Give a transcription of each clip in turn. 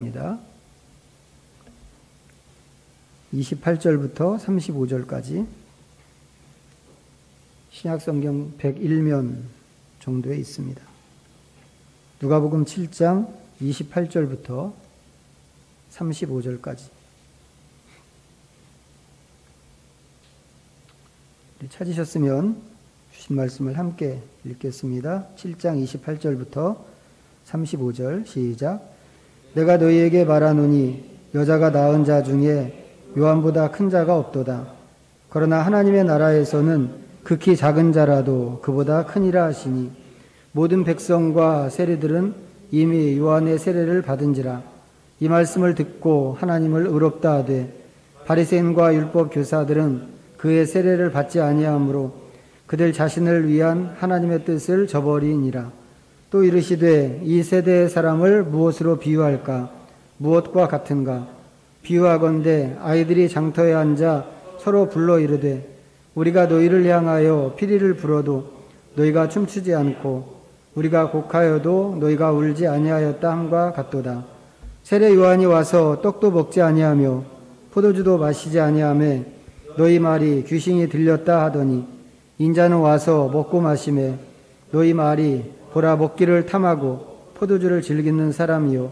입니다. 28절부터 35절까지 신약성경 101면 정도에 있습니다. 누가복음 7장 28절부터 35절까지 찾으셨으면 주신 말씀을 함께 읽겠습니다. 7장 28절부터 35절 시작. 내가 너희에게 말하노니 여자가 낳은 자 중에 요한보다 큰 자가 없도다. 그러나 하나님의 나라에서는 극히 작은 자라도 그보다 크니라 하시니 모든 백성과 세리들은 이미 요한의 세례를 받은지라. 이 말씀을 듣고 하나님을 의롭다 하되 바리새인과 율법 교사들은 그의 세례를 받지 아니하므로 그들 자신을 위한 하나님의 뜻을 저버리니라. 또 이르시되 이 세대의 사람을 무엇으로 비유할까? 무엇과 같은가? 비유하건대 아이들이 장터에 앉아 서로 불러 이르되 우리가 너희를 향하여 피리를 불어도 너희가 춤추지 않고 우리가 곡하여도 너희가 울지 아니하였다 함과 같도다. 세례 요한이 와서 떡도 먹지 아니하며 포도주도 마시지 아니하며 너희 말이 귀신이 들렸다 하더니 인자는 와서 먹고 마시매 너희 말이 보라 먹기를 탐하고 포도주를 즐기는 사람이요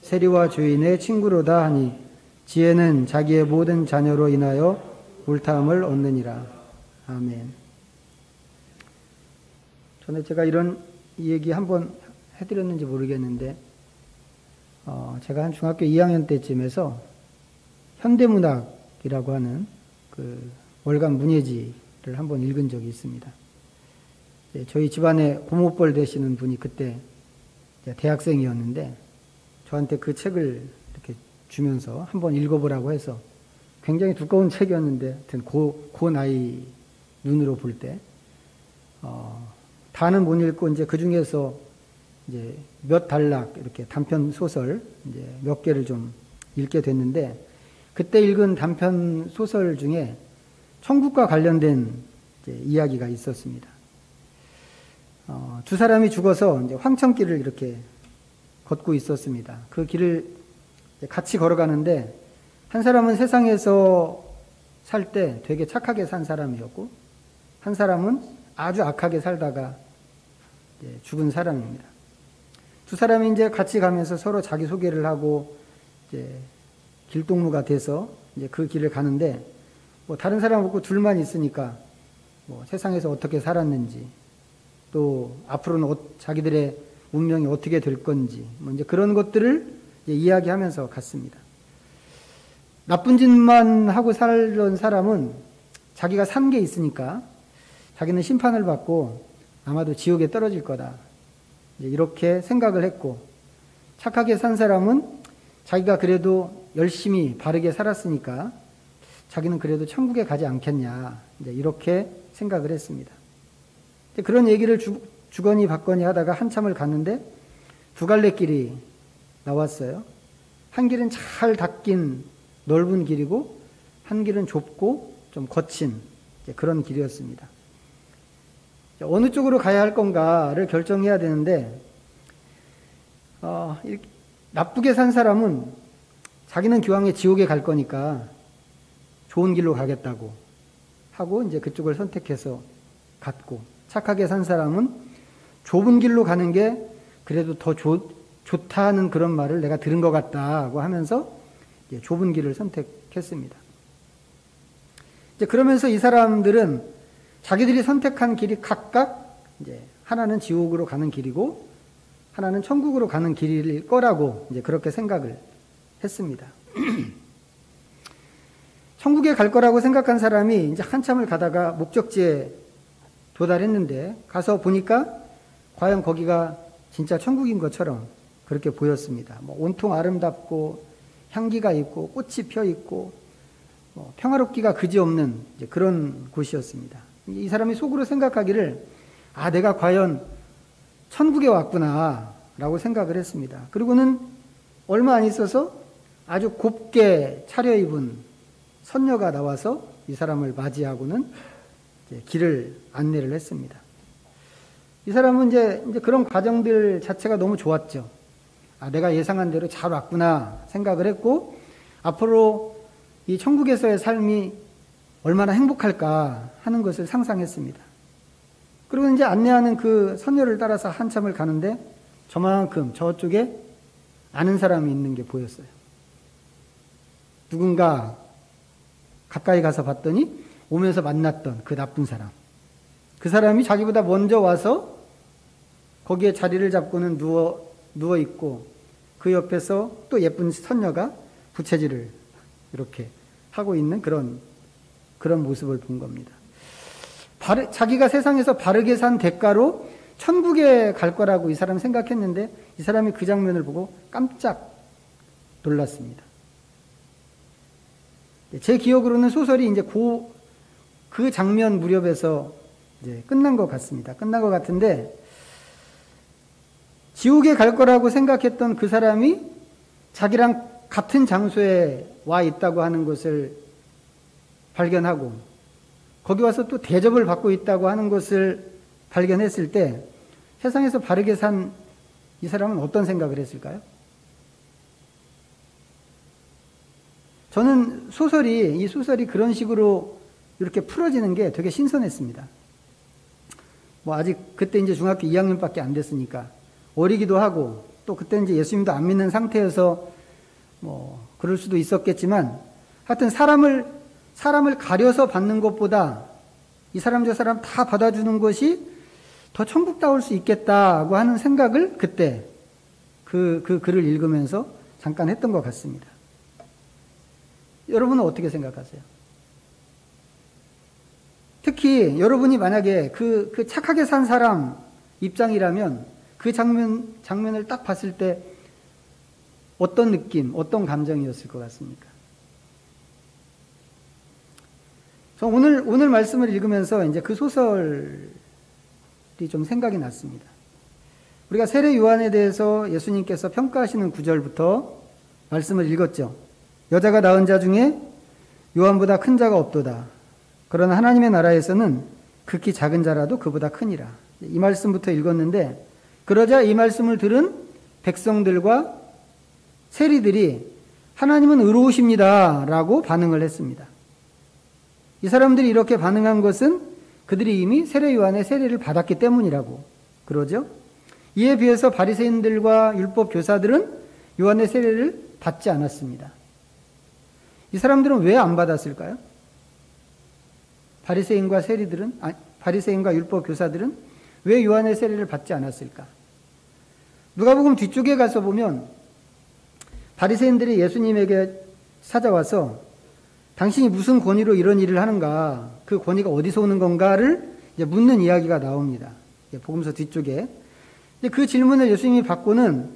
세리와 죄인의 친구로다 하니 지혜는 자기의 모든 자녀로 인하여 옳다함을 얻느니라. 아멘. 전에 제가 이런 얘기 한번 해드렸는지 모르겠는데 제가 한 중학교 2학년 때쯤에서 현대문학이라고 하는 그 월간 문예지를 한번 읽은 적이 있습니다. 저희 집안에 고모뻘 되시는 분이 그때 대학생이었는데 저한테 그 책을 이렇게 주면서 한번 읽어보라고 해서 굉장히 두꺼운 책이었는데 하여튼 그 나이 눈으로 볼 때 다는 못 읽고 이제 그 중에서 이제 몇 단락 이렇게 단편 소설 이제 몇 개를 좀 읽게 됐는데 그때 읽은 단편 소설 중에 천국과 관련된 이제 이야기가 있었습니다. 두 사람이 죽어서 이제 황천길을 이렇게 걷고 있었습니다. 그 길을 같이 걸어가는데 한 사람은 세상에서 살 때 되게 착하게 산 사람이었고 한 사람은 아주 악하게 살다가 죽은 사람입니다. 두 사람이 이제 같이 가면서 서로 자기 소개를 하고 이제 길동무가 돼서 이제 그 길을 가는데 뭐 다른 사람 없고 둘만 있으니까 뭐 세상에서 어떻게 살았는지 또 앞으로는 자기들의 운명이 어떻게 될 건지 뭐 이제 그런 것들을 이제 이야기하면서 갔습니다. 나쁜 짓만 하고 살던 사람은 자기가 산 게 있으니까 자기는 심판을 받고 아마도 지옥에 떨어질 거다. 이제 이렇게 생각을 했고 착하게 산 사람은 자기가 그래도 열심히 바르게 살았으니까 자기는 그래도 천국에 가지 않겠냐. 이제 이렇게 생각을 했습니다. 그런 얘기를 주거니 받거니 하다가 한참을 갔는데 두 갈래 길이 나왔어요. 한 길은 잘 닦인 넓은 길이고 한 길은 좁고 좀 거친 그런 길이었습니다. 어느 쪽으로 가야 할 건가를 결정해야 되는데 나쁘게 산 사람은 자기는 기왕에 지옥에 갈 거니까 좋은 길로 가겠다고 하고 이제 그쪽을 선택해서 갔고 착하게 산 사람은 좁은 길로 가는 게 그래도 더 좋다는 그런 말을 내가 들은 것 같다고 하면서 이제 좁은 길을 선택했습니다. 이제 그러면서 이 사람들은 자기들이 선택한 길이 각각 이제 하나는 지옥으로 가는 길이고 하나는 천국으로 가는 길일 거라고 이제 그렇게 생각을 했습니다. 천국에 갈 거라고 생각한 사람이 이제 한참을 가다가 목적지에 도달했는데 가서 보니까 과연 거기가 진짜 천국인 것처럼 그렇게 보였습니다. 뭐 온통 아름답고 향기가 있고 꽃이 펴 있고 평화롭기가 그지없는 이제 그런 곳이었습니다. 이 사람이 속으로 생각하기를 내가 과연 천국에 왔구나라고 생각을 했습니다. 그리고는 얼마 안 있어서 아주 곱게 차려입은 선녀가 나와서 이 사람을 맞이하고는 길을 안내를 했습니다. 이 사람은 이제 그런 과정들 자체가 너무 좋았죠. 내가 예상한 대로 잘 왔구나 생각을 했고, 앞으로 이 천국에서의 삶이 얼마나 행복할까 하는 것을 상상했습니다. 그리고 이제 안내하는 그 선녀를 따라서 한참을 가는데 저만큼 저쪽에 아는 사람이 있는 게 보였어요. 누군가 가까이 가서 봤더니 오면서 만났던 그 나쁜 사람. 그 사람이 자기보다 먼저 와서 거기에 자리를 잡고는 누워 있고, 그 옆에서 또 예쁜 선녀가 부채질을 이렇게 하고 있는 그런 모습을 본 겁니다. 자기가 세상에서 바르게 산 대가로 천국에 갈 거라고 이 사람 생각했는데, 이 사람이 그 장면을 보고 깜짝 놀랐습니다. 제 기억으로는 소설이 이제 그 장면 무렵에서 이제 끝난 것 같습니다. 끝난 것 같은데, 지옥에 갈 거라고 생각했던 그 사람이 자기랑 같은 장소에 와 있다고 하는 것을 발견하고, 거기 와서 또 대접을 받고 있다고 하는 것을 발견했을 때, 세상에서 바르게 산 이 사람은 어떤 생각을 했을까요? 저는 이 소설이 그런 식으로 이렇게 풀어지는 게 되게 신선했습니다. 아직 그때 이제 중학교 2학년밖에 안 됐으니까 어리기도 하고, 또 그때 이제 예수님도 안 믿는 상태여서 그럴 수도 있었겠지만, 하여튼 사람을 가려서 받는 것보다 이 사람 저 사람 다 받아주는 것이 더 천국다울 수 있겠다고 하는 생각을 그때 그 글을 읽으면서 잠깐 했던 것 같습니다. 여러분은 어떻게 생각하세요? 특히 여러분이 만약에 그 착하게 산 사람 입장이라면 그 장면을 딱 봤을 때 어떤 느낌, 어떤 감정이었을 것 같습니까? 저 오늘 말씀을 읽으면서 이제 그 소설이 좀 생각이 났습니다. 우리가 세례 요한에 대해서 예수님께서 평가하시는 구절부터 말씀을 읽었죠. 여자가 낳은 자 중에 요한보다 큰 자가 없도다. 그러나 하나님의 나라에서는 극히 작은 자라도 그보다 크니라. 이 말씀부터 읽었는데, 그러자 이 말씀을 들은 백성들과 세리들이 하나님은 의로우십니다 라고 반응을 했습니다. 이 사람들이 이렇게 반응한 것은 그들이 이미 세례 요한의 세례를 받았기 때문이라고 그러죠. 이에 비해서 바리새인들과 율법 교사들은 요한의 세례를 받지 않았습니다. 이 사람들은 왜 안 받았을까요? 바리새인과 율법 교사들은 왜 요한의 세례를 받지 않았을까? 누가복음 뒤쪽에 가서 보면 바리새인들이 예수님에게 찾아와서 당신이 무슨 권위로 이런 일을 하는가, 그 권위가 어디서 오는 건가를 이제 묻는 이야기가 나옵니다. 복음서 뒤쪽에. 그 질문을 예수님이 받고는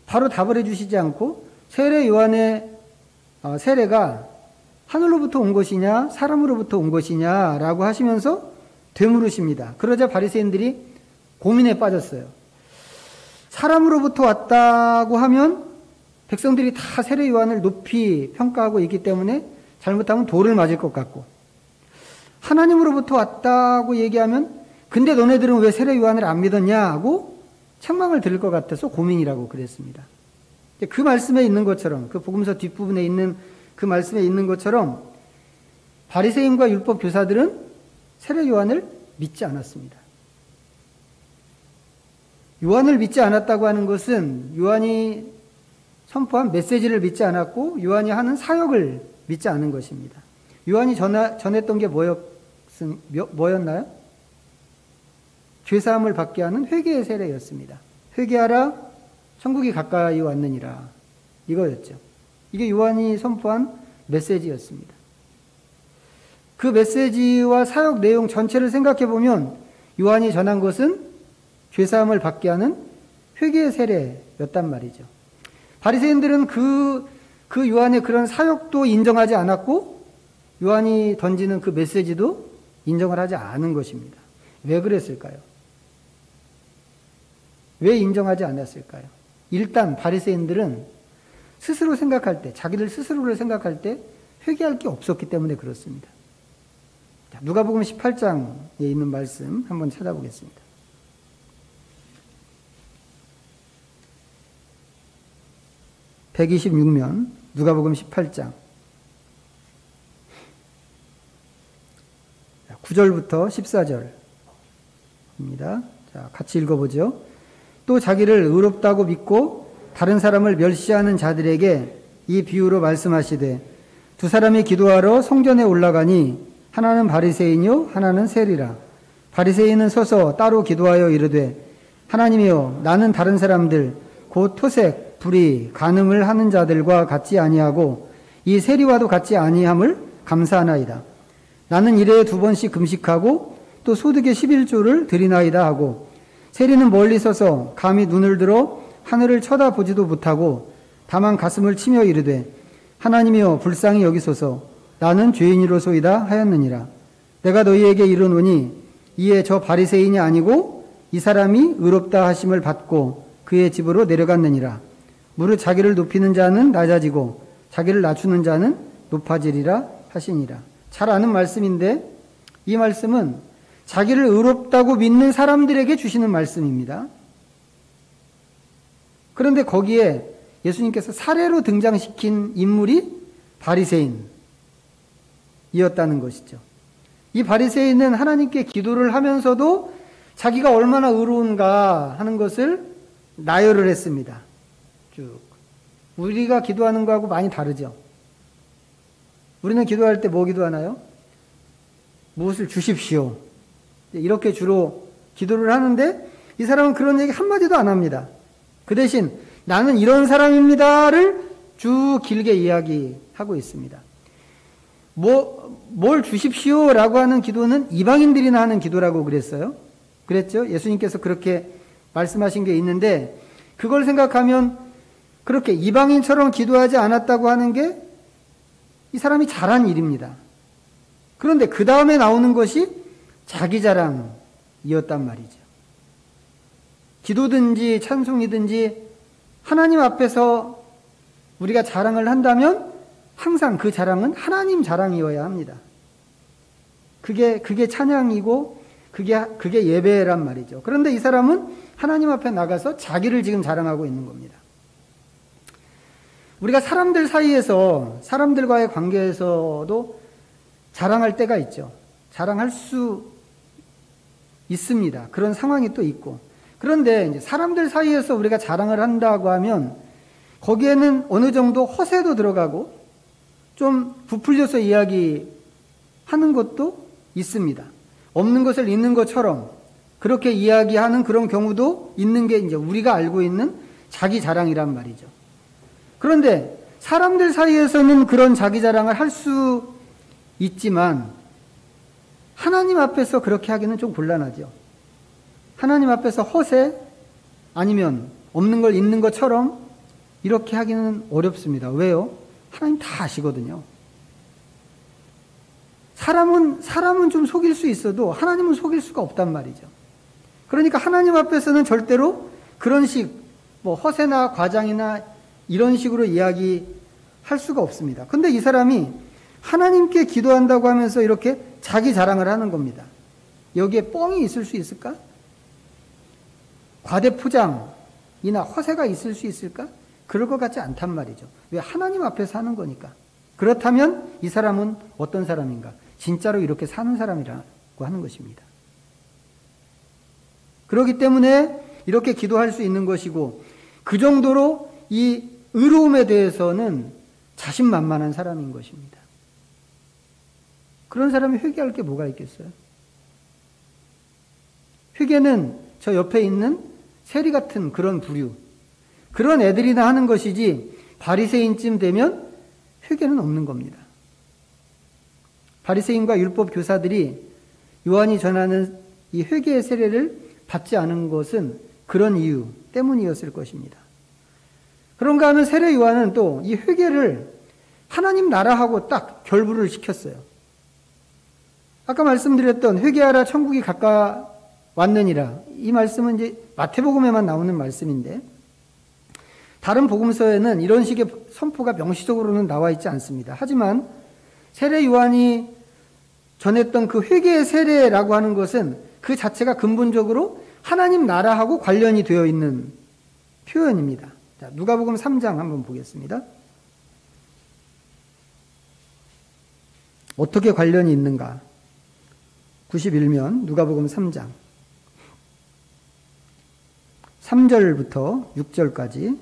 바로 답을 해주시지 않고 세례 요한의 세례가 하늘로부터 온 것이냐 사람으로부터 온 것이냐라고 하시면서 되물으십니다. 그러자 바리새인들이 고민에 빠졌어요. 사람으로부터 왔다고 하면 백성들이 다 세례 요한을 높이 평가하고 있기 때문에 잘못하면 돌을 맞을 것 같고, 하나님으로부터 왔다고 얘기하면 근데 너네들은 왜 세례 요한을 안 믿었냐고 책망을 들을 것 같아서 고민이라고 그랬습니다. 그 말씀에 있는 것처럼, 그 복음서 뒷부분에 있는 그 말씀에 있는 것처럼 바리새인과 율법 교사들은 세례 요한을 믿지 않았습니다. 요한을 믿지 않았다고 하는 것은 요한이 선포한 메시지를 믿지 않았고 요한이 하는 사역을 믿지 않은 것입니다. 요한이 전했던 게 뭐였나요? 죄사함을 받게 하는 회개의 세례였습니다. 회개하라, 천국이 가까이 왔느니라, 이거였죠. 이게 요한이 선포한 메시지였습니다. 그 메시지와 사역 내용 전체를 생각해 보면 요한이 전한 것은 죄사함을 받게 하는 회개의 세례였단 말이죠. 바리새인들은 그 요한의 그런 사역도 인정하지 않았고 요한이 던지는 그 메시지도 인정을 하지 않은 것입니다. 왜 그랬을까요? 왜 인정하지 않았을까요? 일단 바리새인들은 스스로 생각할 때, 자기들 스스로를 생각할 때 회개할 게 없었기 때문에 그렇습니다. 누가복음 18장에 있는 말씀 한번 찾아보겠습니다. 126면 누가복음 18장 9절부터 14절입니다. 자, 같이 읽어보죠. 또 자기를 의롭다고 믿고 다른 사람을 멸시하는 자들에게 이 비유로 말씀하시되 두 사람이 기도하러 성전에 올라가니 하나는 바리새인이요 하나는 세리라. 바리새인은 서서 따로 기도하여 이르되 하나님이여 나는 다른 사람들 곧 토색, 불의, 간음을 하는 자들과 같지 아니하고 이 세리와도 같지 아니함을 감사하나이다. 나는 일에 2번씩 금식하고 또 소득의 11조를 드리나이다 하고 세리는 멀리 서서 감히 눈을 들어 하늘을 쳐다보지도 못하고 다만 가슴을 치며 이르되 하나님이여 불쌍히 여기소서 나는 죄인이로소이다 하였느니라. 내가 너희에게 이르노니 이에 저 바리새인이 아니고 이 사람이 의롭다 하심을 받고 그의 집으로 내려갔느니라. 무릇 자기를 높이는 자는 낮아지고 자기를 낮추는 자는 높아지리라 하시니라. 잘 아는 말씀인데 이 말씀은 자기를 의롭다고 믿는 사람들에게 주시는 말씀입니다. 그런데 거기에 예수님께서 사례로 등장시킨 인물이 바리새인이었다는 것이죠. 이 바리새인은 하나님께 기도를 하면서도 자기가 얼마나 의로운가 하는 것을 나열을 했습니다. 쭉. 우리가 기도하는 거하고 많이 다르죠. 우리는 기도할 때 뭐 기도하나요? 무엇을 주십시오. 이렇게 주로 기도를 하는데 이 사람은 그런 얘기 한마디도 안 합니다. 그 대신 나는 이런 사람입니다를 쭉 길게 이야기하고 있습니다. 뭘 주십시오라고 하는 기도는 이방인들이나 하는 기도라고 그랬죠? 예수님께서 그렇게 말씀하신 게 있는데 그걸 생각하면 그렇게 이방인처럼 기도하지 않았다고 하는 게 이 사람이 잘한 일입니다. 그런데 그 다음에 나오는 것이 자기 자랑이었단 말이죠. 기도든지 찬송이든지 하나님 앞에서 우리가 자랑을 한다면 항상 그 자랑은 하나님 자랑이어야 합니다. 그게 찬양이고 그게 예배란 말이죠. 그런데 이 사람은 하나님 앞에 나가서 자기를 지금 자랑하고 있는 겁니다. 우리가 사람들 사이에서 사람들과의 관계에서도 자랑할 때가 있죠. 자랑할 수 있습니다. 그런 상황이 또 있고. 그런데 이제 사람들 사이에서 우리가 자랑을 한다고 하면 거기에는 어느 정도 허세도 들어가고 좀 부풀려서 이야기하는 것도 있습니다. 없는 것을 있는 것처럼 그렇게 이야기하는 그런 경우도 있는 게 이제 우리가 알고 있는 자기 자랑이란 말이죠. 그런데 사람들 사이에서는 그런 자기 자랑을 할 수 있지만 하나님 앞에서 그렇게 하기는 좀 곤란하죠. 하나님 앞에서 허세 아니면 없는 걸 있는 것처럼 이렇게 하기는 어렵습니다. 왜요? 하나님 다 아시거든요. 사람은 좀 속일 수 있어도 하나님은 속일 수가 없단 말이죠. 그러니까 하나님 앞에서는 절대로 그런 허세나 과장이나 이런 식으로 이야기할 수가 없습니다. 근데 이 사람이 하나님께 기도한다고 하면서 이렇게 자기 자랑을 하는 겁니다. 여기에 뻥이 있을 수 있을까? 과대포장이나 허세가 있을 수 있을까? 그럴 것 같지 않단 말이죠. 왜? 하나님 앞에서 하는 거니까. 그렇다면 이 사람은 어떤 사람인가? 진짜로 이렇게 사는 사람이라고 하는 것입니다. 그렇기 때문에 이렇게 기도할 수 있는 것이고 그 정도로 이 의로움에 대해서는 자신만만한 사람인 것입니다. 그런 사람이 회개할 게 뭐가 있겠어요? 회개는 저 옆에 있는 세리 같은 그런 부류, 그런 애들이나 하는 것이지 바리새인쯤 되면 회개는 없는 겁니다. 바리새인과 율법 교사들이 요한이 전하는 이 회개의 세례를 받지 않은 것은 그런 이유 때문이었을 것입니다. 그런가 하면 세례 요한은 또 이 회개를 하나님 나라하고 딱 결부를 시켰어요. 아까 말씀드렸던 회개하라 천국이 가까웠느니라, 이 말씀은 이제 마태복음에만 나오는 말씀인데 다른 복음서에는 이런 식의 선포가 명시적으로는 나와 있지 않습니다. 하지만 세례 요한이 전했던 그 회개의 세례라고 하는 것은 그 자체가 근본적으로 하나님 나라하고 관련이 되어 있는 표현입니다. 자, 누가복음 3장 한번 보겠습니다. 어떻게 관련이 있는가? 91면 누가복음 3장 3절부터 6절까지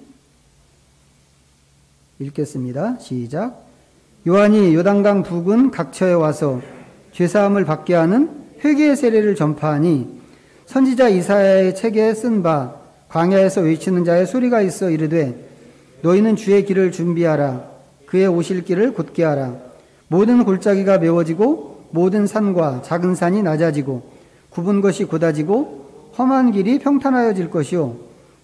읽겠습니다. 시작. 요한이 요단강 북은 각처에 와서 죄사함을 받게 하는 회개의 세례를 전파하니 선지자 이사야의 책에 쓴 바 광야에서 외치는 자의 소리가 있어 이르되 너희는 주의 길을 준비하라. 그의 오실 길을 곧게 하라. 모든 골짜기가 메워지고 모든 산과 작은 산이 낮아지고 굽은 것이 곧아지고 험한 길이 평탄하여질 것이요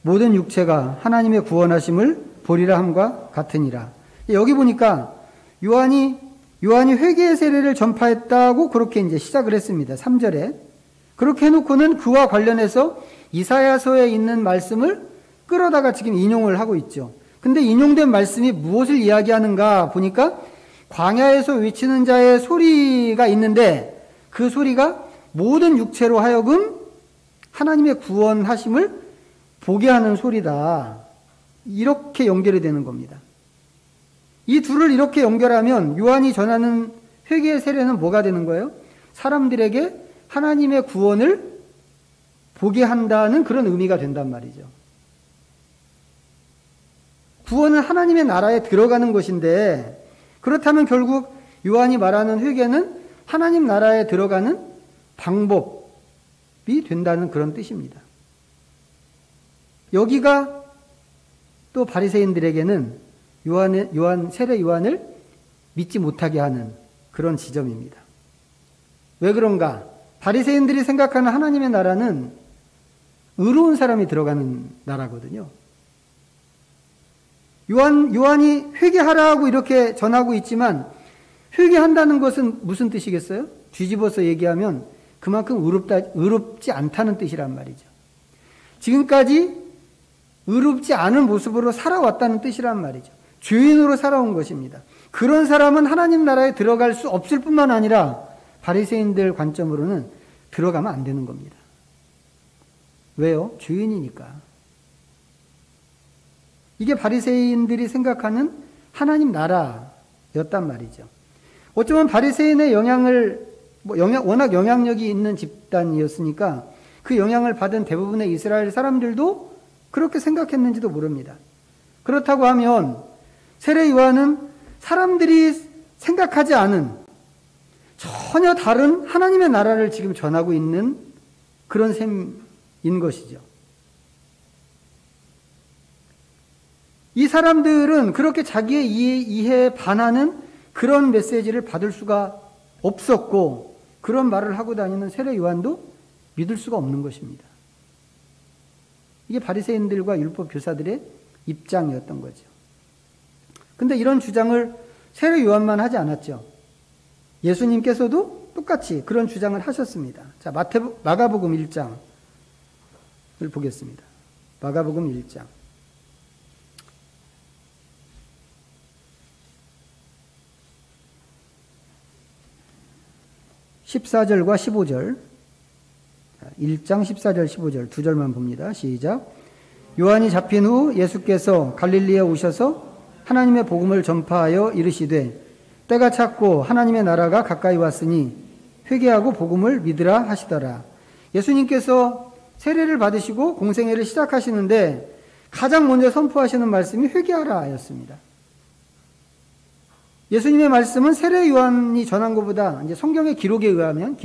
모든 육체가 하나님의 구원하심을 보리라 함과 같으니라. 여기 보니까 요한이 회개의 세례를 전파했다고 그렇게 이제 시작을 했습니다. 3절에. 그렇게 해놓고는 그와 관련해서 이사야서에 있는 말씀을 끌어다가 지금 인용을 하고 있죠. 근데 인용된 말씀이 무엇을 이야기하는가 보니까 광야에서 외치는 자의 소리가 있는데 그 소리가 모든 육체로 하여금 하나님의 구원하심을 보게 하는 소리다. 이렇게 연결이 되는 겁니다. 이 둘을 이렇게 연결하면 요한이 전하는 회개의 세례는 뭐가 되는 거예요? 사람들에게 하나님의 구원을 보게 한다는 그런 의미가 된단 말이죠. 구원은 하나님의 나라에 들어가는 것인데 그렇다면 결국 요한이 말하는 회개는 하나님 나라에 들어가는 방법이 된다는 그런 뜻입니다. 여기가 또 바리새인들에게는 세례 요한을 믿지 못하게 하는 그런 지점입니다. 왜 그런가? 바리새인들이 생각하는 하나님의 나라는 의로운 사람이 들어가는 나라거든요. 요한이 회개하라고 이렇게 전하고 있지만 회개한다는 것은 무슨 뜻이겠어요? 뒤집어서 얘기하면 그만큼 의롭지 않다는 뜻이란 말이죠. 지금까지 의롭지 않은 모습으로 살아왔다는 뜻이란 말이죠. 죄인으로 살아온 것입니다. 그런 사람은 하나님 나라에 들어갈 수 없을 뿐만 아니라 바리새인들 관점으로는 들어가면 안 되는 겁니다. 왜요? 죄인이니까. 이게 바리새인들이 생각하는 하나님 나라였단 말이죠. 어쩌면 바리새인의 워낙 영향력이 있는 집단이었으니까 그 영향을 받은 대부분의 이스라엘 사람들도 그렇게 생각했는지도 모릅니다. 그렇다고 하면 세례 요한은 사람들이 생각하지 않은 전혀 다른 하나님의 나라를 지금 전하고 있는 그런 셈인 것이죠. 이 사람들은 그렇게 자기의 이해에 반하는 그런 메시지를 받을 수가 없었고 그런 말을 하고 다니는 세례 요한도 믿을 수가 없는 것입니다. 이게 바리새인들과 율법 교사들의 입장이었던 거죠. 근데 이런 주장을 세례 요한만 하지 않았죠. 예수님께서도 똑같이 그런 주장을 하셨습니다. 자, 마가복음 1장을 보겠습니다. 마가복음 1장. 14절과 15절. 1장 14절 15절 두 절만 봅니다. 시작. 요한이 잡힌 후 예수께서 갈릴리에 오셔서 하나님의 복음을 전파하여 이르시되 때가 찼고 하나님의 나라가 가까이 왔으니 회개하고 복음을 믿으라 하시더라. 예수님께서 세례를 받으시고 공생애를 시작하시는데 가장 먼저 선포하시는 말씀이 회개하라 였습니다. 예수님의 말씀은 세례 요한이 전한 것보다 이제 성경의 기록에 의하면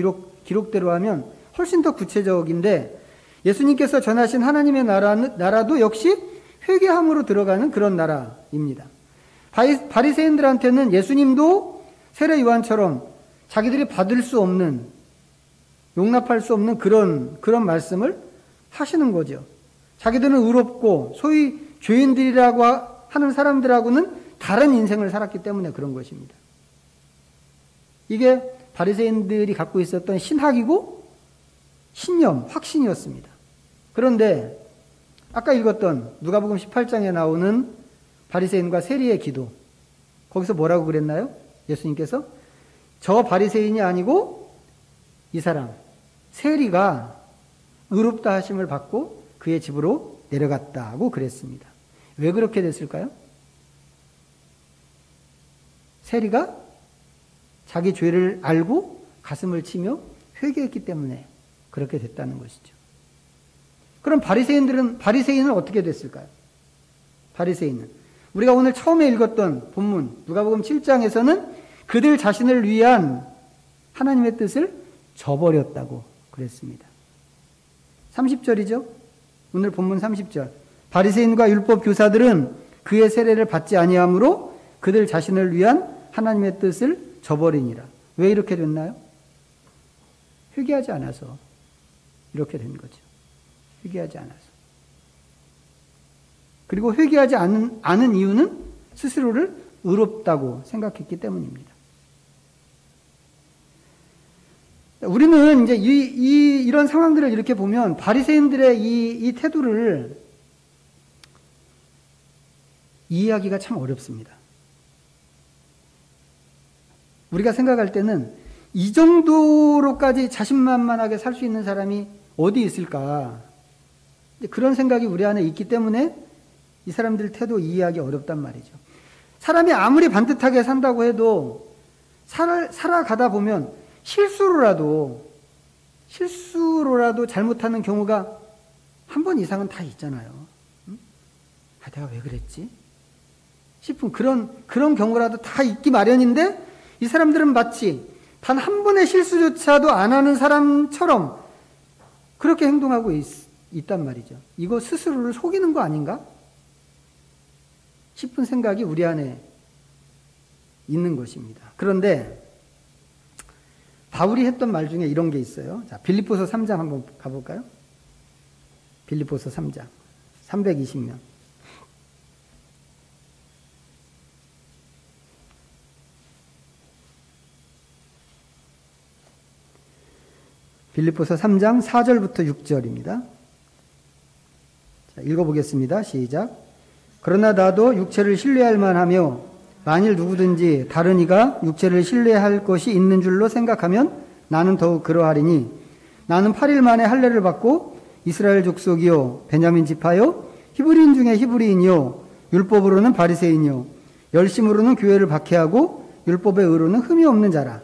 기록대로 하면 훨씬 더 구체적인데 예수님께서 전하신 하나님의 나라도 역시 회개함으로 들어가는 그런 나라입니다. 바리새인들한테는 예수님도 세례 요한처럼 자기들이 받을 수 없는, 용납할 수 없는 그런 말씀을 하시는 거죠. 자기들은 의롭고 소위 죄인들이라고 하는 사람들하고는 다른 인생을 살았기 때문에 그런 것입니다. 이게 바리새인들이 갖고 있었던 신학이고 신념, 확신이었습니다. 그런데 아까 읽었던 누가복음 18장에 나오는 바리새인과 세리의 기도, 거기서 뭐라고 그랬나요? 예수님께서 저 바리새인이 아니고 이 사람 세리가 의롭다 하심을 받고 그의 집으로 내려갔다고 그랬습니다. 왜 그렇게 됐을까요? 세리가 자기 죄를 알고 가슴을 치며 회개했기 때문에 그렇게 됐다는 것이죠. 그럼 바리새인은 어떻게 됐을까요? 바리새인은 우리가 오늘 처음에 읽었던 본문 누가복음 7장에서는 그들 자신을 위한 하나님의 뜻을 저버렸다고 그랬습니다. 30절이죠. 오늘 본문 30절. 바리새인과 율법 교사들은 그의 세례를 받지 아니하므로 그들 자신을 위한 하나님의 뜻을 저버리니라. 왜 이렇게 됐나요? 회개하지 않아서 이렇게 된 거죠. 회개하지 않아서. 그리고 회개하지 않은 이유는 스스로를 의롭다고 생각했기 때문입니다. 우리는 이제 이런 상황들을 이렇게 보면 바리새인들의 이 태도를 이해하기가 참 어렵습니다. 우리가 생각할 때는 이 정도로까지 자신만만하게 살 수 있는 사람이 어디 있을까? 그런 생각이 우리 안에 있기 때문에 이 사람들 태도 이해하기 어렵단 말이죠. 사람이 아무리 반듯하게 산다고 해도 살아가다 보면 실수로라도 잘못하는 경우가 한 번 이상은 다 있잖아요. 아, 내가 왜 그랬지? 싶은 그런 경우라도 다 있기 마련인데 이 사람들은 마치 단 한 번의 실수조차도 안 하는 사람처럼 그렇게 행동하고 있단 말이죠. 이거 스스로를 속이는 거 아닌가? 싶은 생각이 우리 안에 있는 것입니다. 그런데 바울이 했던 말 중에 이런 게 있어요. 자, 빌립보서 3장 한번 가볼까요? 빌립보서 3장 320면. 빌립보서 3장 4절부터 6절입니다. 자, 읽어보겠습니다. 시작. 그러나 나도 육체를 신뢰할 만하며 만일 누구든지 다른 이가 육체를 신뢰할 것이 있는 줄로 생각하면 나는 더욱 그러하리니 나는 8일 만에 할례를 받고 이스라엘 족속이요 베냐민 지파요 히브리인 중에 히브리인이요 율법으로는 바리새인이요 열심으로는 교회를 박해하고 율법의 의로는 흠이 없는 자라.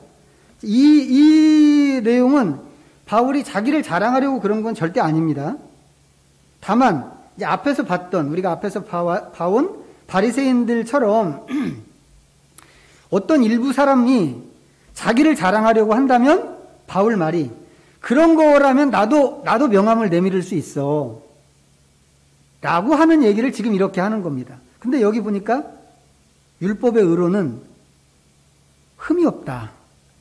이 내용은 바울이 자기를 자랑하려고 그런 건 절대 아닙니다. 다만 이제 우리가 앞에서 봐온 바리새인들처럼 어떤 일부 사람이 자기를 자랑하려고 한다면 바울 말이 그런 거라면 나도 명함을 내밀을 수 있어 라고 하는 얘기를 지금 이렇게 하는 겁니다. 근데 여기 보니까 율법의 의로는 흠이 없다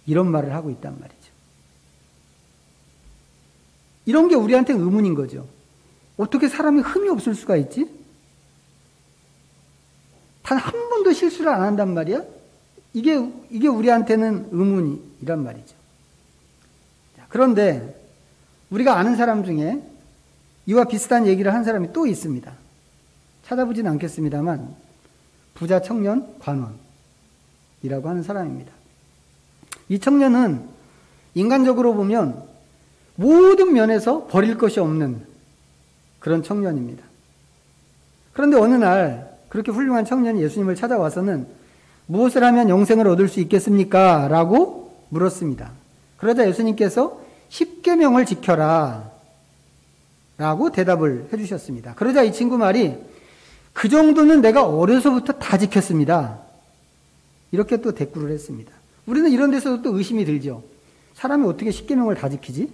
이런 말을 하고 있단 말이죠. 이런 게 우리한테 의문인 거죠. 어떻게 사람이 흠이 없을 수가 있지? 단 한 번도 실수를 안 한단 말이야? 이게 우리한테는 의문이란 말이죠. 그런데 우리가 아는 사람 중에 이와 비슷한 얘기를 한 사람이 또 있습니다. 찾아보진 않겠습니다만 부자 청년 관원이라고 하는 사람입니다. 이 청년은 인간적으로 보면 모든 면에서 버릴 것이 없는 그런 청년입니다. 그런데 어느 날 그렇게 훌륭한 청년이 예수님을 찾아와서는 무엇을 하면 영생을 얻을 수 있겠습니까? 라고 물었습니다. 그러자 예수님께서 10계명을 지켜라 라고 대답을 해주셨습니다. 그러자 이 친구 말이 그 정도는 내가 어려서부터 다 지켰습니다. 이렇게 또 대꾸를 했습니다. 우리는 이런 데서도 또 의심이 들죠. 사람이 어떻게 10계명을 다 지키지?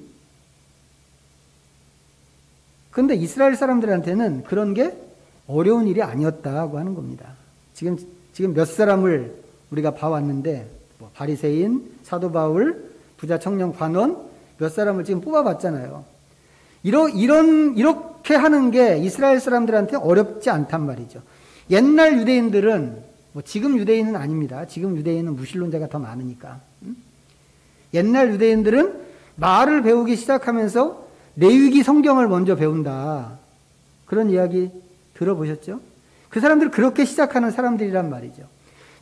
그런데 이스라엘 사람들한테는 그런 게 어려운 일이 아니었다고 하는 겁니다. 지금 몇 사람을 우리가 봐왔는데 바리새인, 사도 바울, 부자 청년 관원 몇 사람을 지금 뽑아봤잖아요. 이렇게 하는 게 이스라엘 사람들한테 어렵지 않단 말이죠. 옛날 유대인들은 지금 유대인은 아닙니다. 지금 유대인은 무신론자가 더 많으니까. 옛날 유대인들은 말을 배우기 시작하면서 레위기 성경을 먼저 배운다. 그런 이야기 들어보셨죠? 그 사람들은 그렇게 시작하는 사람들이란 말이죠.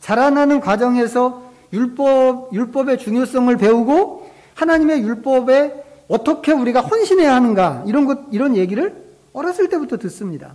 자라나는 과정에서 율법의 중요성을 배우고 하나님의 율법에 어떻게 우리가 헌신해야 하는가 이런 얘기를 어렸을 때부터 듣습니다.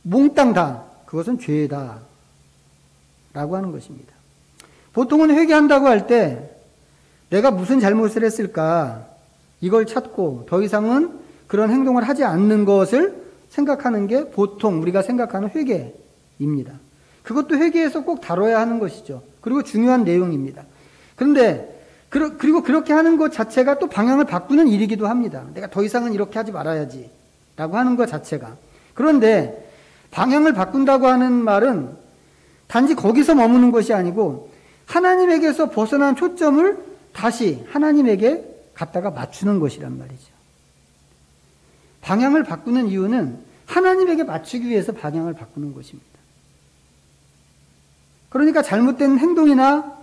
몽땅 다 그것은 죄다 라고 하는 것입니다. 보통은 회개한다고 할 때 내가 무슨 잘못을 했을까 이걸 찾고 더 이상은 그런 행동을 하지 않는 것을 생각하는 게 보통 우리가 생각하는 회개입니다. 그것도 회개에서 꼭 다뤄야 하는 것이죠. 그리고 중요한 내용입니다. 그런데 그리고 그렇게 하는 것 자체가 또 방향을 바꾸는 일이기도 합니다. 내가 더 이상은 이렇게 하지 말아야지 라고 하는 것 자체가. 그런데 방향을 바꾼다고 하는 말은 단지 거기서 머무는 것이 아니고 하나님에게서 벗어난 초점을 다시 하나님에게 갖다가 맞추는 것이란 말이죠. 방향을 바꾸는 이유는 하나님에게 맞추기 위해서 방향을 바꾸는 것입니다. 그러니까 잘못된 행동이나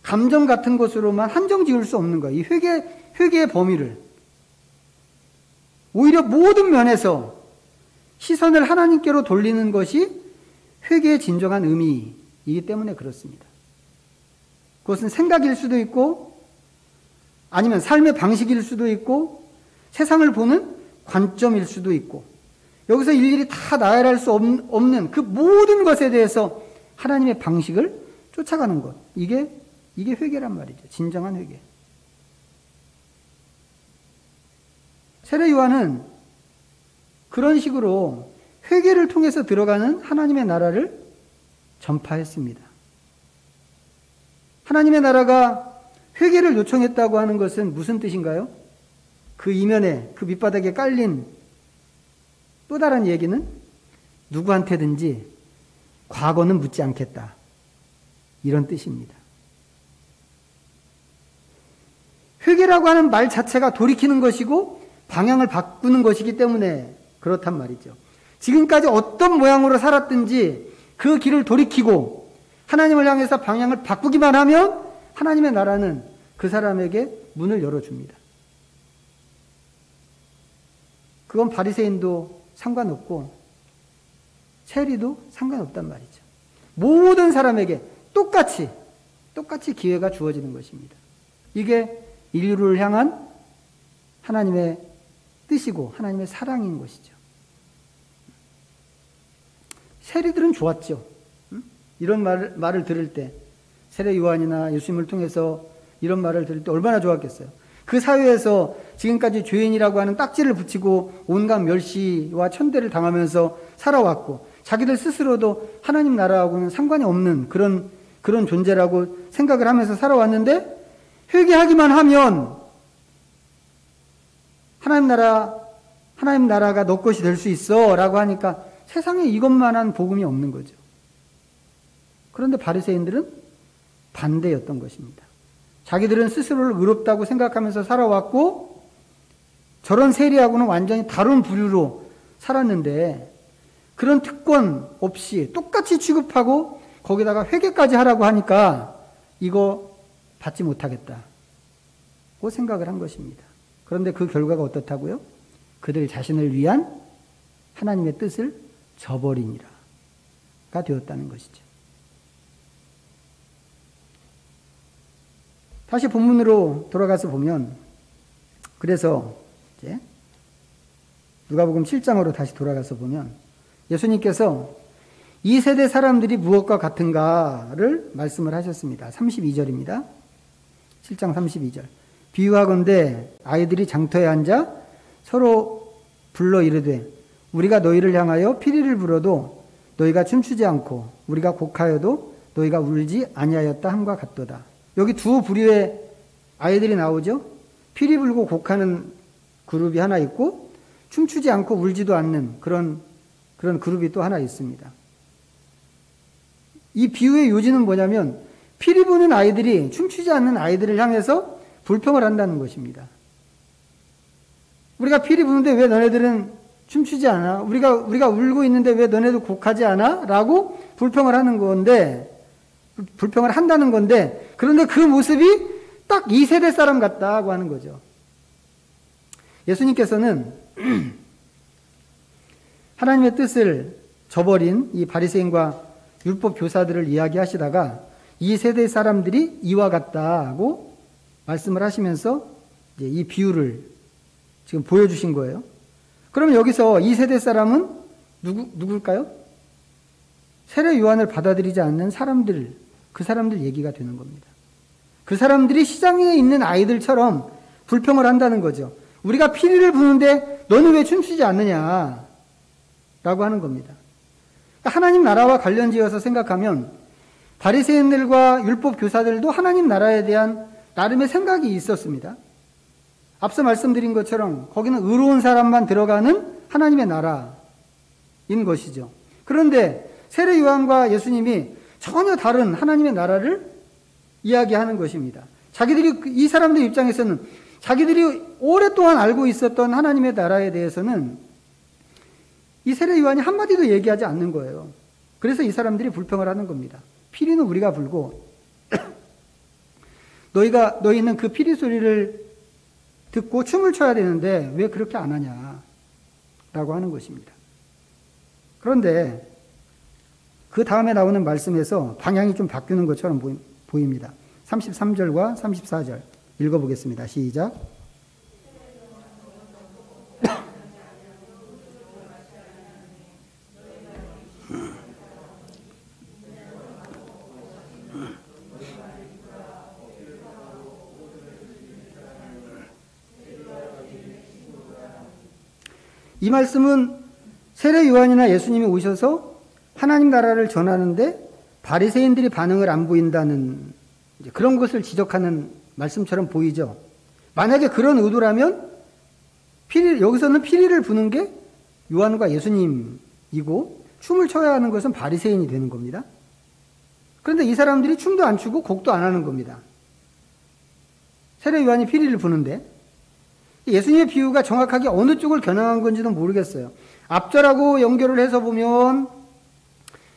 감정 같은 것으로만 한정 지을 수 없는 거예요. 이 회개의 범위를. 오히려 모든 면에서 시선을 하나님께로 돌리는 것이 회개의 진정한 의미이기 때문에 그렇습니다. 그것은 생각일 수도 있고 아니면 삶의 방식일 수도 있고 세상을 보는 관점일 수도 있고 여기서 일일이 다 나열할 수 없는 그 모든 것에 대해서 하나님의 방식을 쫓아가는 것. 이게 회개란 말이죠. 진정한 회개. 세례 요한은 그런 식으로 회개를 통해서 들어가는 하나님의 나라를 전파했습니다. 하나님의 나라가 회개를 요청했다고 하는 것은 무슨 뜻인가요? 그 이면에, 그 밑바닥에 깔린 또 다른 얘기는 누구한테든지 과거는 묻지 않겠다. 이런 뜻입니다. 회개라고 하는 말 자체가 돌이키는 것이고 방향을 바꾸는 것이기 때문에 그렇단 말이죠. 지금까지 어떤 모양으로 살았든지 그 길을 돌이키고 하나님을 향해서 방향을 바꾸기만 하면 하나님의 나라는 그 사람에게 문을 열어줍니다. 그건 바리새인도 상관없고 세리도 상관없단 말이죠. 모든 사람에게 똑같이 기회가 주어지는 것입니다. 이게 인류를 향한 하나님의 뜻이고 하나님의 사랑인 것이죠. 세리들은 좋았죠. 이런 말을 들을 때 세례 요한이나 예수님을 통해서 이런 말을 들을 때 얼마나 좋았겠어요. 그 사회에서 지금까지 죄인이라고 하는 딱지를 붙이고 온갖 멸시와 천대를 당하면서 살아왔고 자기들 스스로도 하나님 나라하고는 상관이 없는 그런 존재라고 생각을 하면서 살아왔는데 회개하기만 하면 하나님 나라가 너 것이 될 수 있어 라고 하니까 세상에 이것만한 복음이 없는 거죠. 그런데 바리새인들은 반대였던 것입니다. 자기들은 스스로를 의롭다고 생각하면서 살아왔고 저런 세리하고는 완전히 다른 부류로 살았는데 그런 특권 없이 똑같이 취급하고 거기다가 회개까지 하라고 하니까 이거 받지 못하겠다고 생각을 한 것입니다. 그런데 그 결과가 어떻다고요? 그들 자신을 위한 하나님의 뜻을 저버리니라가 되었다는 것이죠. 다시 본문으로 돌아가서 보면 그래서 이제 누가복음 7장으로 다시 돌아가서 보면 예수님께서 이 세대 사람들이 무엇과 같은가를 말씀을 하셨습니다. 32절입니다. 7장 32절. 비유하건대 아이들이 장터에 앉아 서로 불러 이르되 우리가 너희를 향하여 피리를 불어도 너희가 춤추지 않고 우리가 곡하여도 너희가 울지 아니하였다 함과 같도다. 여기 두 부류의 아이들이 나오죠. 피리 불고 곡하는 그룹이 하나 있고 춤추지 않고 울지도 않는 그런 그룹이 또 하나 있습니다. 이 비유의 요지는 뭐냐면 피리 부는 아이들이 춤추지 않는 아이들을 향해서 불평을 한다는 것입니다. 우리가 피리 부는데 왜 너네들은 춤추지 않아? 우리가 울고 있는데 왜 너네도 곡하지 않아? 라고 불평을 한다는 건데 그런데 그 모습이 딱 이 세대 사람 같다고 하는 거죠. 예수님께서는 하나님의 뜻을 저버린 이 바리새인과 율법 교사들을 이야기하시다가 이 세대 사람들이 이와 같다고 말씀을 하시면서 이제 이 비유를 지금 보여주신 거예요. 그럼 여기서 이 세대 사람은 누굴까요? 세례 요한을 받아들이지 않는 사람들, 그 사람들 얘기가 되는 겁니다. 그 사람들이 시장에 있는 아이들처럼 불평을 한다는 거죠. 우리가 피리를 부는데 너는 왜 춤추지 않느냐 라고 하는 겁니다. 하나님 나라와 관련지어서 생각하면 바리새인들과 율법 교사들도 하나님 나라에 대한 나름의 생각이 있었습니다. 앞서 말씀드린 것처럼 거기는 의로운 사람만 들어가는 하나님의 나라인 것이죠. 그런데 세례 요한과 예수님이 전혀 다른 하나님의 나라를 이야기하는 것입니다. 자기들이, 이 사람들 입장에서는 자기들이 오랫동안 알고 있었던 하나님의 나라에 대해서는 이 세례 요한이 한마디도 얘기하지 않는 거예요. 그래서 이 사람들이 불평을 하는 겁니다. 피리는 우리가 불고 너희는 그 피리 소리를 듣고 춤을 춰야 되는데 왜 그렇게 안 하냐 라고 하는 것입니다. 그런데 그 다음에 나오는 말씀에서 방향이 좀 바뀌는 것처럼 보입니다. 33절과 34절 읽어보겠습니다. 시작. 이 말씀은 세례 요한이나 예수님이 오셔서 하나님 나라를 전하는데 바리새인들이 반응을 안 보인다는 그런 것을 지적하는 말씀처럼 보이죠. 만약에 그런 의도라면 여기서는 피리를 부는 게 요한과 예수님이고 춤을 춰야 하는 것은 바리새인이 되는 겁니다. 그런데 이 사람들이 춤도 안 추고 곡도 안 하는 겁니다. 세례 요한이 피리를 부는데 예수님의 비유가 정확하게 어느 쪽을 겨냥한 건지는 모르겠어요. 앞절하고 연결을 해서 보면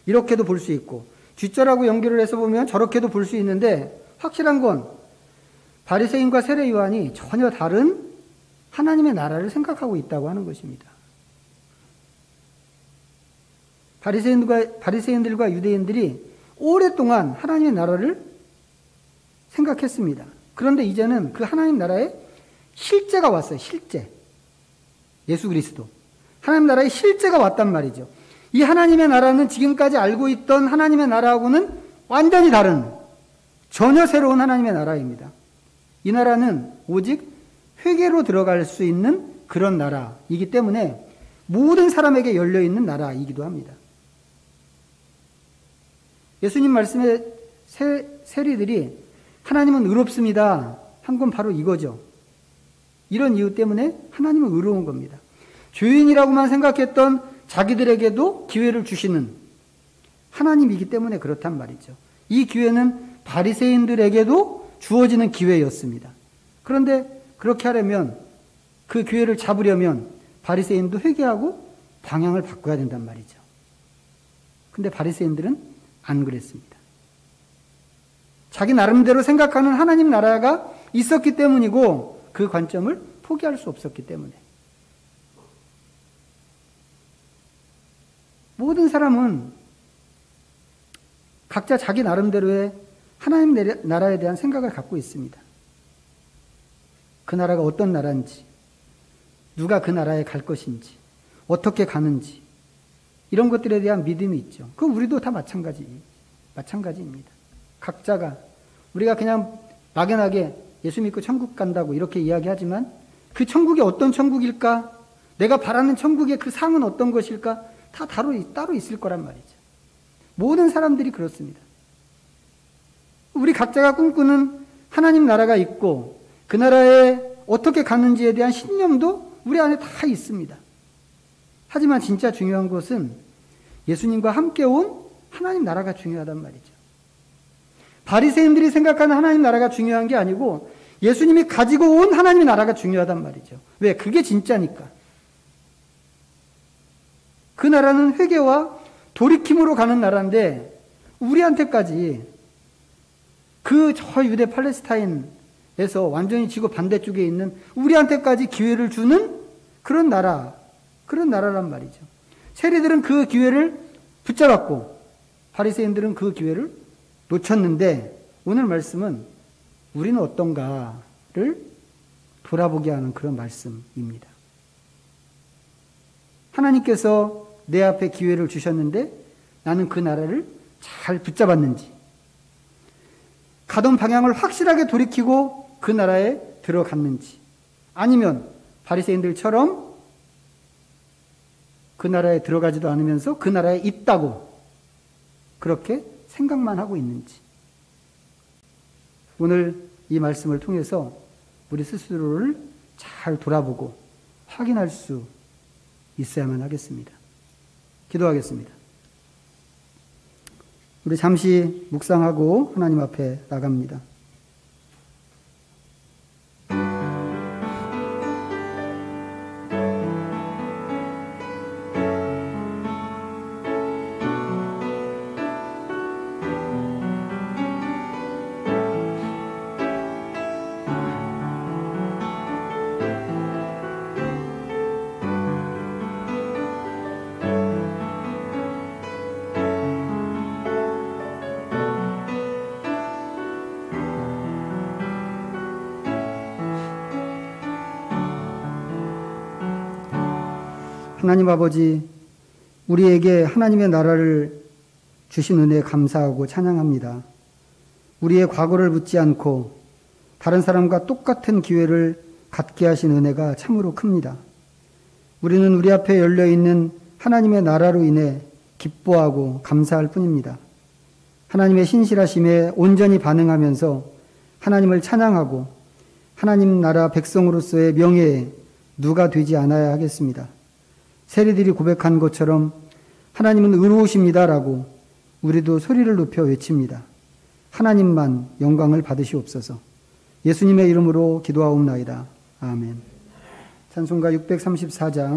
이렇게도 볼 수 있고 뒷절하고 연결을 해서 보면 저렇게도 볼 수 있는데 확실한 건 바리새인과 세례 요한이 전혀 다른 하나님의 나라를 생각하고 있다고 하는 것입니다. 바리새인들과 유대인들이 오랫동안 하나님의 나라를 생각했습니다. 그런데 이제는 그 하나님 나라에 실제가 왔어요. 실제. 예수 그리스도. 하나님 나라의 실제가 왔단 말이죠. 이 하나님의 나라는 지금까지 알고 있던 하나님의 나라하고는 완전히 다른 전혀 새로운 하나님의 나라입니다. 이 나라는 오직 회개로 들어갈 수 있는 그런 나라이기 때문에 모든 사람에게 열려있는 나라이기도 합니다. 예수님 말씀에 세리들이 하나님은 의롭습니다 한 건 바로 이거죠. 이런 이유 때문에 하나님은 의로운 겁니다. 죄인이라고만 생각했던 자기들에게도 기회를 주시는 하나님이기 때문에 그렇단 말이죠. 이 기회는 바리새인들에게도 주어지는 기회였습니다. 그런데 그렇게 하려면 그 기회를 잡으려면 바리새인도 회개하고 방향을 바꿔야 된단 말이죠. 근데 바리새인들은 안 그랬습니다. 자기 나름대로 생각하는 하나님 나라가 있었기 때문이고 그 관점을 포기할 수 없었기 때문에 모든 사람은 각자 자기 나름대로의 하나님 나라에 대한 생각을 갖고 있습니다. 그 나라가 어떤 나라인지, 누가 그 나라에 갈 것인지, 어떻게 가는지 이런 것들에 대한 믿음이 있죠. 그 우리도 다 마찬가지입니다. 각자가 우리가 그냥 막연하게 예수 믿고 천국 간다고 이렇게 이야기하지만 그 천국이 어떤 천국일까? 내가 바라는 천국의 그 상은 어떤 것일까? 다 따로 있을 거란 말이죠. 모든 사람들이 그렇습니다. 우리 각자가 꿈꾸는 하나님 나라가 있고 그 나라에 어떻게 가는지에 대한 신념도 우리 안에 다 있습니다. 하지만 진짜 중요한 것은 예수님과 함께 온 하나님 나라가 중요하단 말이죠. 바리새인들이 생각하는 하나님 나라가 중요한 게 아니고 예수님이 가지고 온 하나님의 나라가 중요하단 말이죠. 왜? 그게 진짜니까. 그 나라는 회개와 돌이킴으로 가는 나라인데 우리한테까지 그 저 유대 팔레스타인에서 완전히 지구 반대쪽에 있는 우리한테까지 기회를 주는 그런 나라란 말이죠. 세리들은 그 기회를 붙잡았고 바리새인들은 그 기회를 놓쳤는데 오늘 말씀은 우리는 어떤가를 돌아보게 하는 그런 말씀입니다. 하나님께서 내 앞에 기회를 주셨는데 나는 그 나라를 잘 붙잡았는지, 가던 방향을 확실하게 돌이키고 그 나라에 들어갔는지, 아니면 바리새인들처럼 그 나라에 들어가지도 않으면서 그 나라에 있다고 그렇게 생각만 하고 있는지, 오늘 이 말씀을 통해서 우리 스스로를 잘 돌아보고 확인할 수 있어야만 하겠습니다. 기도하겠습니다. 우리 잠시 묵상하고 하나님 앞에 나갑니다. 하나님 아버지, 우리에게 하나님의 나라를 주신 은혜에 감사하고 찬양합니다. 우리의 과거를 묻지 않고 다른 사람과 똑같은 기회를 갖게 하신 은혜가 참으로 큽니다. 우리는 우리 앞에 열려있는 하나님의 나라로 인해 기뻐하고 감사할 뿐입니다. 하나님의 신실하심에 온전히 반응하면서 하나님을 찬양하고 하나님 나라 백성으로서의 명예에 누가 되지 않아야 하겠습니다. 세리들이 고백한 것처럼 하나님은 의로우십니다라고 우리도 소리를 높여 외칩니다. 하나님만 영광을 받으시옵소서. 예수님의 이름으로 기도하옵나이다. 아멘. 찬송가 634장